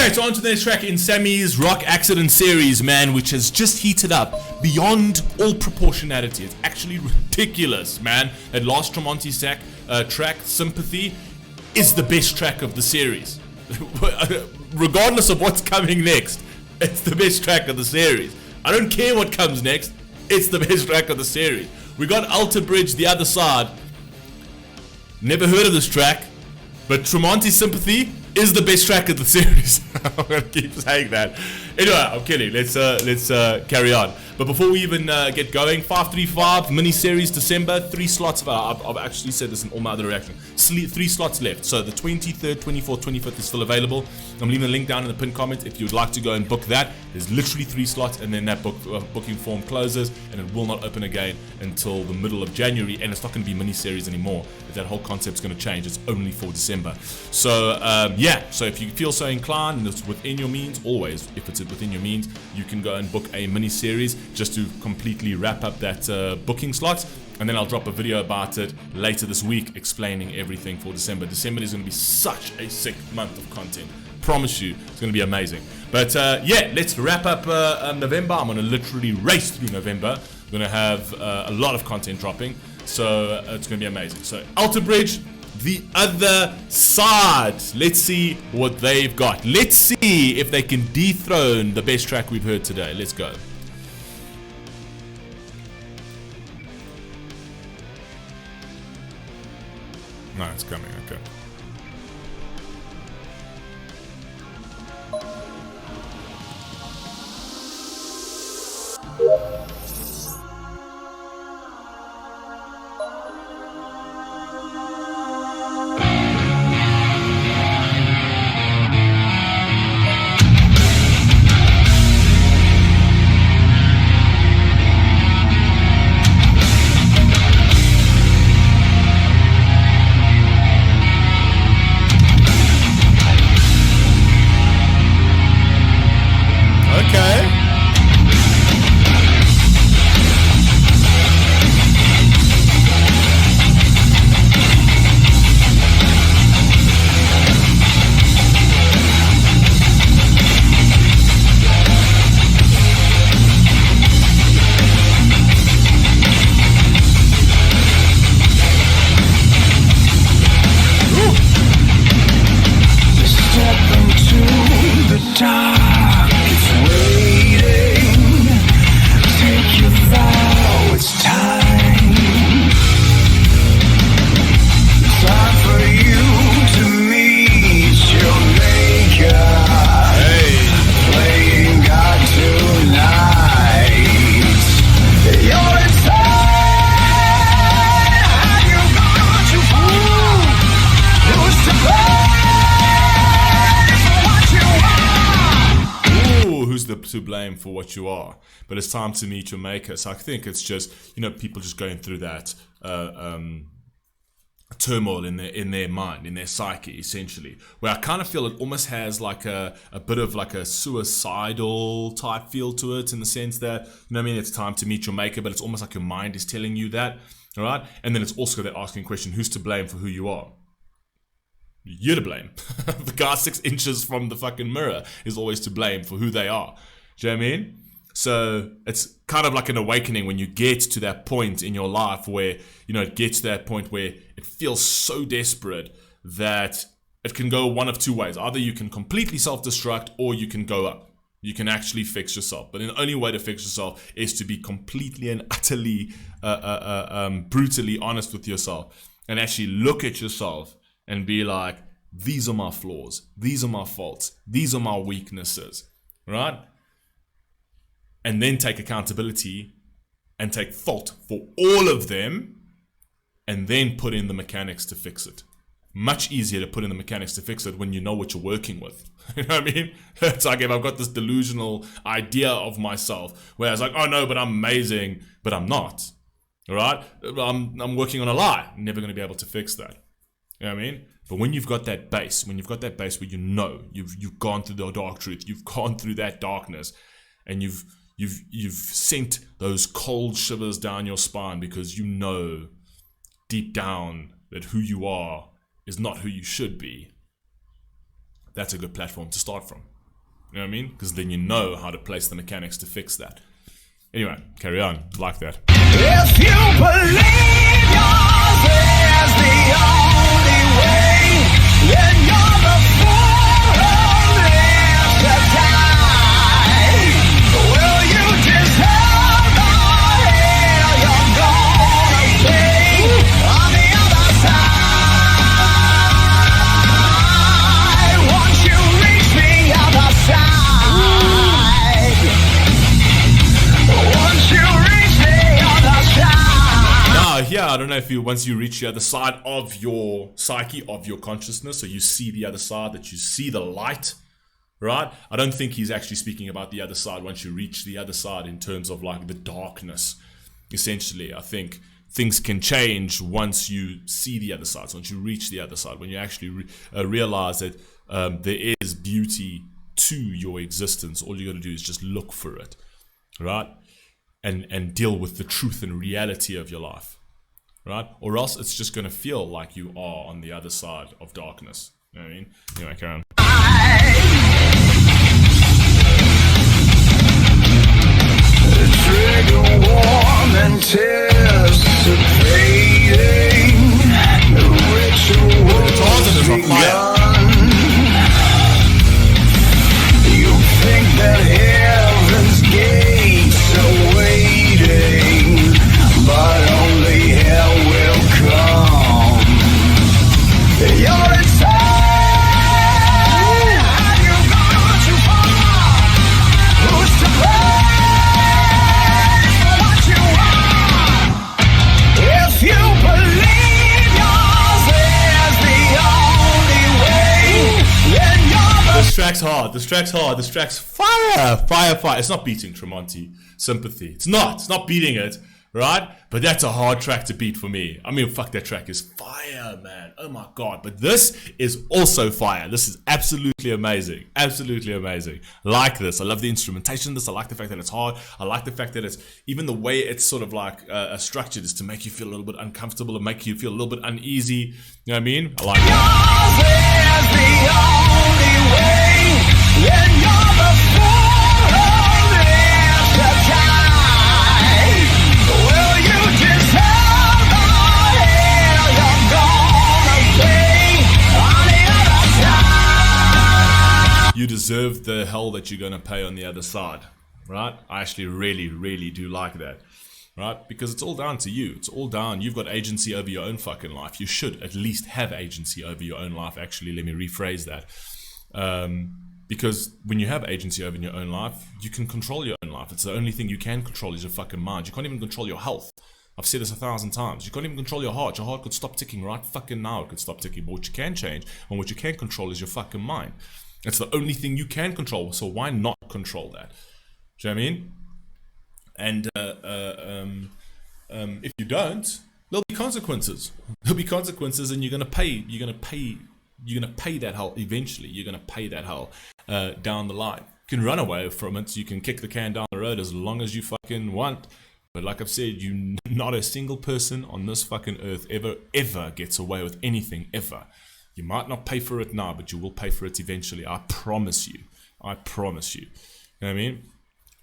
Alright, so on to the next track in Sammy's Rock Accident series, man, which has just heated up beyond all proportionality. It's actually ridiculous, man. That last Tremonti Sack track, Sympathy, is the best track of the series. Regardless of what's coming next, it's the best track of the series. I don't care what comes next, it's the best track of the series. We got Alter Bridge, The Other Side. Never heard of this track, but Tremonti Sympathy is the best track of the series. I'm gonna keep saying that. Anyway, I'm kidding. Let's carry on. But before we even get going, 535 mini-series December, 3 slots. I've actually said this in all my other reactions. 3 slots left. So the 23rd, 24th, 25th is still available. I'm leaving a link down in the pinned comment if you would like to go and book that. There's literally 3 slots, and then that booking form closes, and it will not open again until the middle of January, and it's not going to be mini-series anymore. That whole concept's going to change. It's only for December. So yeah, so if you feel so inclined and it's within your means, always, if it's within your means, you can go and book a mini-series just to completely wrap up that booking slot. And then I'll drop a video about it later this week explaining everything for December. December is going to be such a sick month of content. Promise you, it's going to be amazing. But yeah, let's wrap up November. I'm going to literally race through November. I'm going to have a lot of content dropping. So it's going to be amazing. So Alter Bridge, The Other Side. Let's see what they've got. Let's see if they can dethrone the best track we've heard today. Let's go. No, it's coming, okay. To blame for what you are, but it's time to meet your maker. So I think it's just, you know, people just going through that turmoil in their mind, in their psyche, essentially, where I kind of feel it almost has like a bit of like a suicidal type feel to it, in the sense that, you know what I mean, it's time to meet your maker, but it's almost like your mind is telling you that, all right? And then it's also that asking question, who's to blame for who you are? You're to blame. The guy 6 inches from the fucking mirror is always to blame for who they are. Do you know what I mean? So it's kind of like an awakening when you get to that point in your life where, you know, it gets to that point where it feels so desperate that it can go one of 2 ways. Either you can completely self-destruct, or you can go up. You can actually fix yourself. But the only way to fix yourself is to be completely and utterly, brutally honest with yourself, and actually look at yourself and be like, these are my flaws. These are my faults. These are my weaknesses, right? And then take accountability and take fault for all of them, and then put in the mechanics to fix it. Much easier to put in the mechanics to fix it when you know what you're working with. You know what I mean? It's like if I've got this delusional idea of myself where I was like, oh no, but I'm amazing, but I'm not. All right? I'm working on a lie. I'm never going to be able to fix that. You know what I mean? But when you've got that base, where you know you've gone through the dark truth, you've gone through that darkness, and you've sent those cold shivers down your spine because you know deep down that who you are is not who you should be. That's a good platform to start from. You know what I mean? Because then you know how to place the mechanics to fix that. Anyway, carry on. Like that. If you believe yours is the only way, then you're the fool who lives to die. Will you deserve the hell you're gonna pay on the other side? Once you reach the other side. Yeah, I don't know if once you reach the other side of your psyche, of your consciousness, so you see the other side, that you see the light, right? I don't think he's actually speaking about the other side once you reach the other side in terms of like the darkness. Essentially, I think things can change once you see the other side, so once you reach the other side, when you actually realize that there is beauty to your existence. All you got to do is just look for it, right? And deal with the truth and reality of your life, right? Or else it's just going to feel like you are on the other side of darkness. You know what I mean? Anyway, carry on. Trigger warm, anticipating the ritual's begun. You think that heaven's gates are waiting, but only hell will come. You're insane. Have you gone too far? Who's to blame for what you are? If you believe yours is the only way, then you're the... This track's hard. This track's hard. This track's fire. Fire, fire. It's not beating Tremonti Sympathy. It's not. It's not beating it, right? But that's a hard track to beat for me. I mean, fuck, that track is fire, man. Oh my God. But this is also fire. This is absolutely amazing. Absolutely amazing. Like this. I love the instrumentation of this. I like the fact that it's hard. I like the fact that it's, even the way it's sort of like structured is to make you feel a little bit uncomfortable and make you feel a little bit uneasy. You know what I mean? I like that. Yours is the only way, then you're the fool who lives to die. Will you deserve the hell you're gonna pay on the other side? You deserve the hell that you're going to pay on the other side, right? I actually really, really do like that, right? Because it's all down to you. It's all down. You've got agency over your own fucking life. You should at least have agency over your own life. Actually, let me rephrase that. Because when you have agency over your own life, you can control your own life. It's the only thing you can control is your fucking mind. You can't even control your health. I've said this 1,000 times. You can't even control your heart. Your heart could stop ticking right fucking now. It could stop ticking. But what you can change and what you can control is your fucking mind. It's the only thing you can control. So why not control that? Do you know what I mean? And if you don't, there'll be consequences. There'll be consequences, and you're gonna pay. You're gonna pay that hell eventually. You're gonna pay that hell down the line. You can run away from it. You can kick the can down the road as long as you fucking want. But like I've said, not a single person on this fucking earth ever gets away with anything ever. You might not pay for it now, but you will pay for it eventually. I promise you. I promise you. You know what I mean?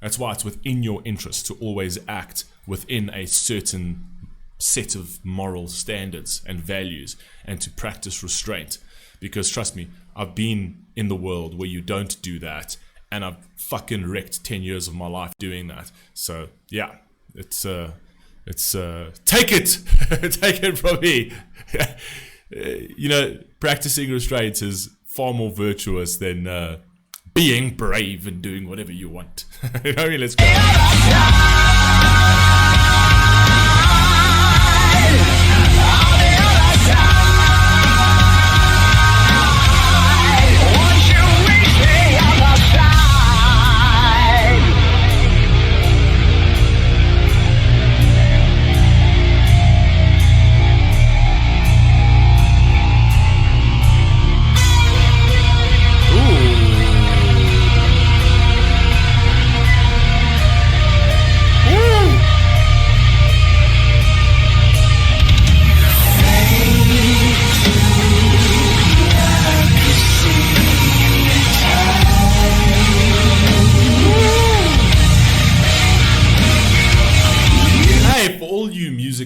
That's why it's within your interest to always act within a certain set of moral standards and values, and to practice restraint. Because trust me, I've been in the world where you don't do that, and I've fucking wrecked 10 years of my life doing that. So yeah, it's take it, take it from me. You know, practicing restraint is far more virtuous than being brave and doing whatever you want. You know what I mean? Let's go.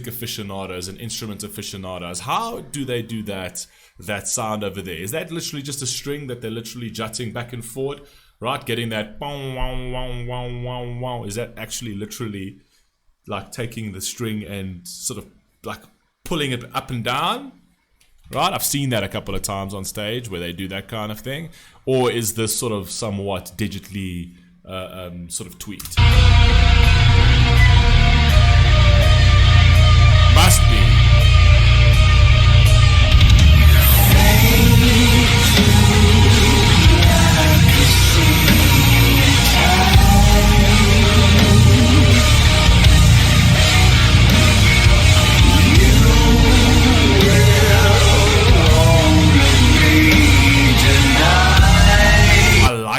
music aficionados and instrument aficionados, how do they do that sound over there? Is that literally just a string that they're literally jutting back and forward, right? Getting that bow, wow, wow, wow, wow, wow. Is that actually literally like taking the string and sort of like pulling it up and down? Right? I've seen that a couple of times on stage where they do that kind of thing. Or is this sort of somewhat digitally sort of tweaked? Must be.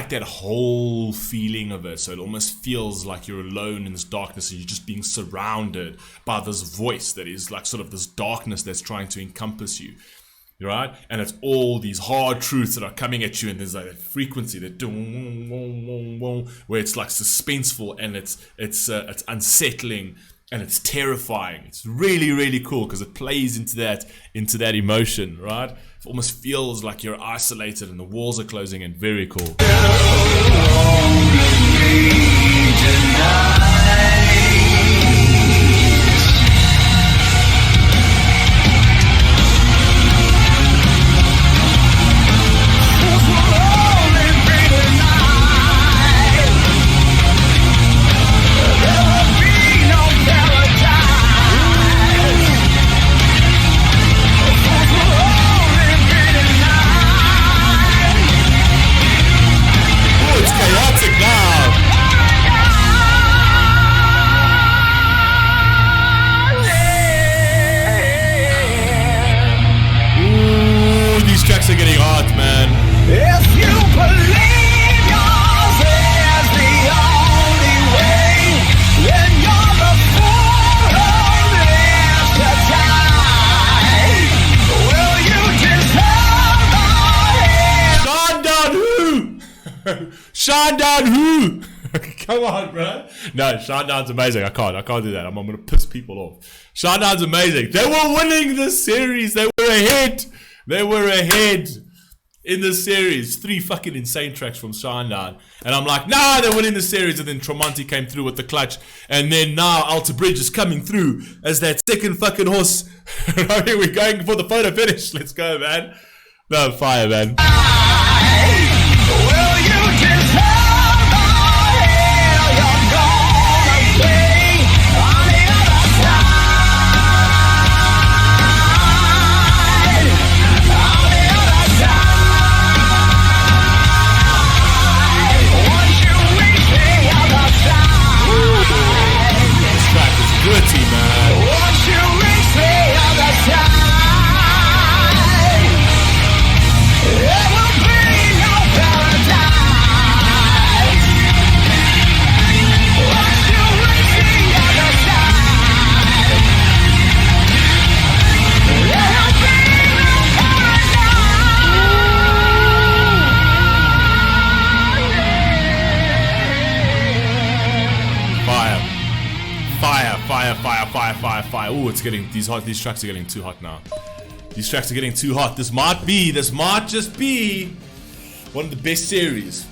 That whole feeling of it, so it almost feels like you're alone in this darkness and you're just being surrounded by this voice that is like sort of this darkness that's trying to encompass you, right? And it's all these hard truths that are coming at you, and there's like a frequency that where it's like suspenseful and it's unsettling and it's terrifying. It's really, really cool because it plays into that emotion, right? It almost feels like you're isolated and the walls are closing in. Very cool. Are getting hot, man. If you believe yours is the only way, then you're the fool who lives to die. Will you deserve the hell? Shandan who? Come on, bro. No, Shandan's amazing. I can't do that. I'm gonna piss people off. Shandan's amazing. They were winning the series. They were ahead. They were ahead in the series. 3 fucking insane tracks from Shandan. And I'm like, nah, they're winning the series. And then Tremonti came through with the clutch. And then now Alter Bridge is coming through as that second fucking horse. We're going for the photo finish. Let's go, man. No, fire, man. Will you deserve the hell you're gonna pay on the other side? Gritty, man. Once you reach the other side, it will be no paradise. Once you reach the other side, it will be no paradise. Fire. Oh, it's getting these tracks are getting too hot now. These tracks are getting too hot. This might just be one of the best series.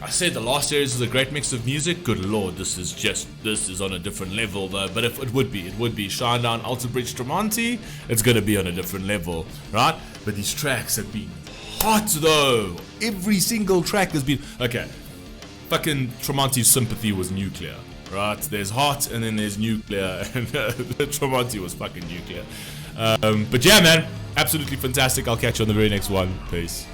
I said the last series was a great mix of music. Good lord, this is on a different level though. But if it would be Shandan, Alter Bridge, Tremonti, it's gonna be on a different level, right? But these tracks have been hot though. Every single track has been okay. Fucking Tremonti's Sympathy was nuclear. Right, there's hot and then there's nuclear, and Tremonti was fucking nuclear. But yeah, man, absolutely fantastic. I'll catch you on the very next one. Peace.